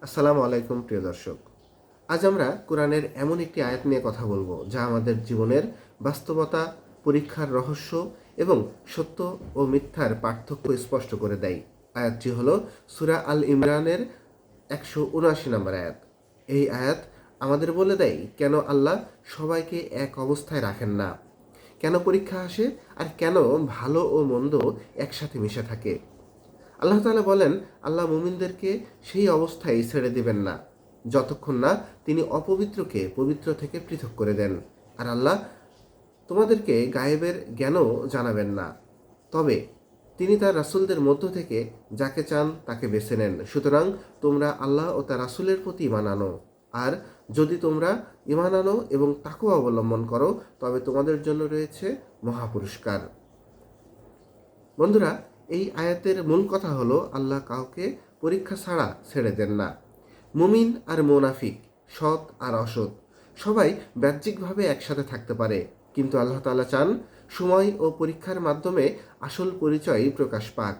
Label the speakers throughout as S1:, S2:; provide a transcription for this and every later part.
S1: আসসালামু আলাইকুম প্রিয় দর্শক। আজ আমরা কোরআনের এমন একটি আয়াত নিয়ে কথা বলবো যা আমাদের জীবনের বাস্তবতা, পরীক্ষার রহস্য এবং সত্য ও মিথ্যার পার্থক্য স্পষ্ট করে দেয়। আয়াতটি হলো সূরা আল ইমরানের 179 নম্বর আয়াত। এই আয়াত আমাদের বলে দেয় কেন আল্লাহ সবাইকে এক অবস্থায় রাখেন না, কেন পরীক্ষা আসে, আর কেন ভালো ও মন্দ একসাথে মিশে থাকে। আল্লাহ তাআলা বলেন, আল্লাহ মুমিনদেরকে সেই অবস্থায় ছেড়ে দিবেন না যতক্ষণ না তিনি অপবিত্রকে পবিত্র থেকে পৃথক করে দেন। আর আল্লাহ তোমাদেরকে গায়েবের জ্ঞানও জানাবেন না, তবে তিনি তার রাসূলদের মধ্য থেকে যাকে চান তাকে বেছে নেন। সুতরাং তোমরা আল্লাহ ও তার রাসূলের প্রতি ঈমান আনো, আর যদি তোমরা ঈমান আনো এবং তাকওয়া অবলম্বন করো তবে তোমাদের জন্য রয়েছে মহাপুরস্কার। বন্ধুরা, এই আয়াতের মূল কথা হলো আল্লাহ কাউকে পরীক্ষা ছাড়া ছেড়ে দেন না। মুমিন আর মুনাফিক, সৎ আর অসৎ, সবাই বাহ্যিকভাবে একসাথে থাকতে পারে, কিন্তু আল্লাহ তাআলা চান সময় ও পরীক্ষার মাধ্যমে আসল পরিচয় প্রকাশ পাক।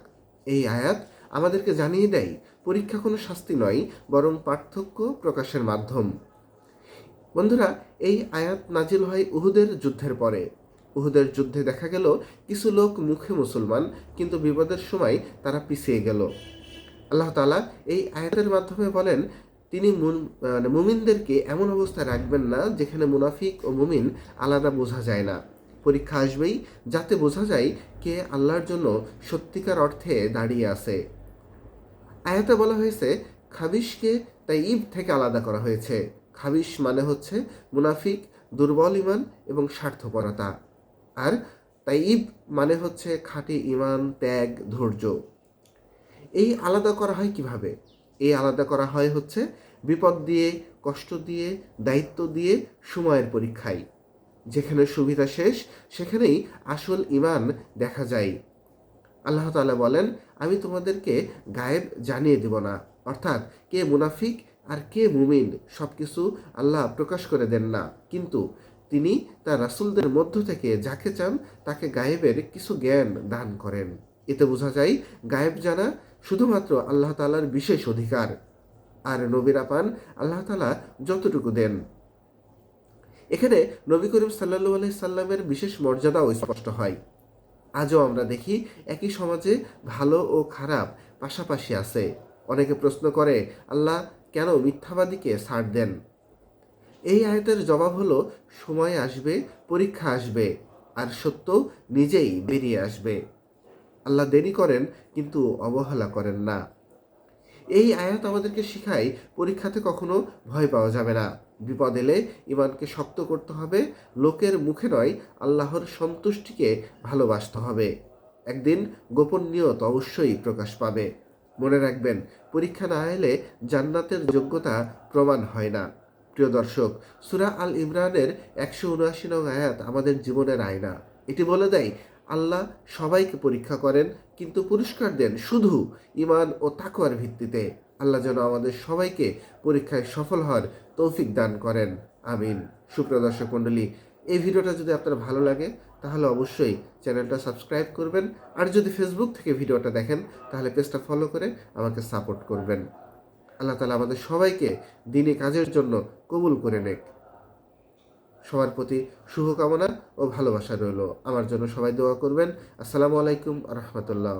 S1: এই আয়াত আমাদেরকে জানিয়ে দেয় পরীক্ষা কোনো শাস্তি নয়, বরং পার্থক্য প্রকাশের মাধ্যম। বন্ধুরা, এই আয়াত নাজিল হয় উহুদের যুদ্ধের পরে। উহুদের যুদ্ধে দেখা গেল কিছু লোক মুখে মুসলমান, কিন্তু বিপদের সময় তারা পিছিয়ে গেল। আল্লাহ তাআলা এই আয়াতের মাধ্যমে বলেন তিনি মুমিনদেরকে এমন অবস্থায় রাখবেন না যেখানে মুনাফিক ও মুমিন আলাদা বোঝা যায় না। পরীক্ষা আসবেই যাতে বোঝা যায় কে আল্লাহর জন্য সত্যিকার অর্থে দাঁড়িয়ে আছে। আয়াতে বলা হয়েছে খাবিশকে তাইয়িব থেকে আলাদা করা হয়েছে। খাবিশ মানে হচ্ছে মুনাফিক, দুর্বল ইমান এবং স্বার্থপরতা। আর তাইয়িব মানে হচ্ছে খাঁটি ইমান, ত্যাগ, ধৈর্য। এই আলাদা করা হয় কিভাবে? এই আলাদা করা হয় হচ্ছে বিপদ দিয়ে, কষ্ট দিয়ে, দায়িত্ব দিয়ে, সময়ের পরীক্ষায়। যেখানে সুবিধা শেষ সেখানেই আসল ইমান দেখা যায়। আল্লাহ তাআলা বলেন, আমি তোমাদেরকে গায়েব জানিয়ে দেব না, অর্থাৎ কে মুনাফিক আর কে মুমিন সব কিছু আল্লাহ প্রকাশ করে দেন না, কিন্তু তিনি তার রাসূলদের মধ্য থেকে যাকে চান তাকে গায়েবের কিছু জ্ঞান দান করেন। এতে বোঝা যায় গায়েব জানা শুধুমাত্র আল্লাহ তাআলার বিশেষ অধিকার, আর নবীরা পান আল্লাহ তাআলা যতটুকু দেন। এখানে নবী করিম সাল্লাল্লাহু আলাইহি সাল্লামের বিশেষ মর্যাদাও স্পষ্ট হয়। আজও আমরা দেখি একই সমাজে ভালো ও খারাপ পাশাপাশি আছে। অনেকে প্রশ্ন করে, আল্লাহ কেন মিথ্যাবাদীকে ছাড় দেন? এই আয়াতের জবাব হলো, সময় আসবে, পরীক্ষা আসবে, আর সত্য নিজেই বেরিয়ে আসবে। আল্লাহ দেরি করেন কিন্তু অবহেলা করেন না। এই আয়াত আমাদেরকে শিখায় পরীক্ষাতে কখনো ভয় পাওয়া যাবে না। বিপদ এলে ইমানকে শক্ত করতে হবে, লোকের মুখে নয় আল্লাহর সন্তুষ্টিকে ভালোবাসতে হবে। একদিন গোপন নিয়ত অবশ্যই প্রকাশ পাবে। মনে রাখবেন, পরীক্ষা না এলে জান্নাতের যোগ্যতা প্রমাণ হয় না। প্রিয় দর্শক, সূরা আল ইমরানের 179 নং আয়াত আমাদের জীবনের আয়না। এটি বলে দেয় আল্লাহ সবাইকে পরীক্ষা করেন, কিন্তু পুরস্কার দেন শুধু ঈমান ও তাকওয়ার ভিত্তিতে। আল্লাহ যেন আমাদের সবাইকে পরীক্ষায় সফল হওয়ার তৌফিক দান করেন। আমিন। সুপ্রিয় দর্শক মণ্ডলী, এই ভিডিওটা যদি আপনার ভালো লাগে তাহলে অবশ্যই চ্যানেলটা সাবস্ক্রাইব করবেন, আর যদি ফেসবুক থেকে ভিডিওটা দেখেন তাহলে পেজটা ফলো করে আমাকে সাপোর্ট করবেন। আল্লাহ তাআলা আমাদের সবাইকে দ্বীনি কাজের জন্য কবুল করে নেক। সবার প্রতি শুভকামনা ও ভালোবাসা রইল। আমার জন্য সবাই দোয়া করবেন। আসসালামু আলাইকুম ওয়া রাহমাতুল্লাহ।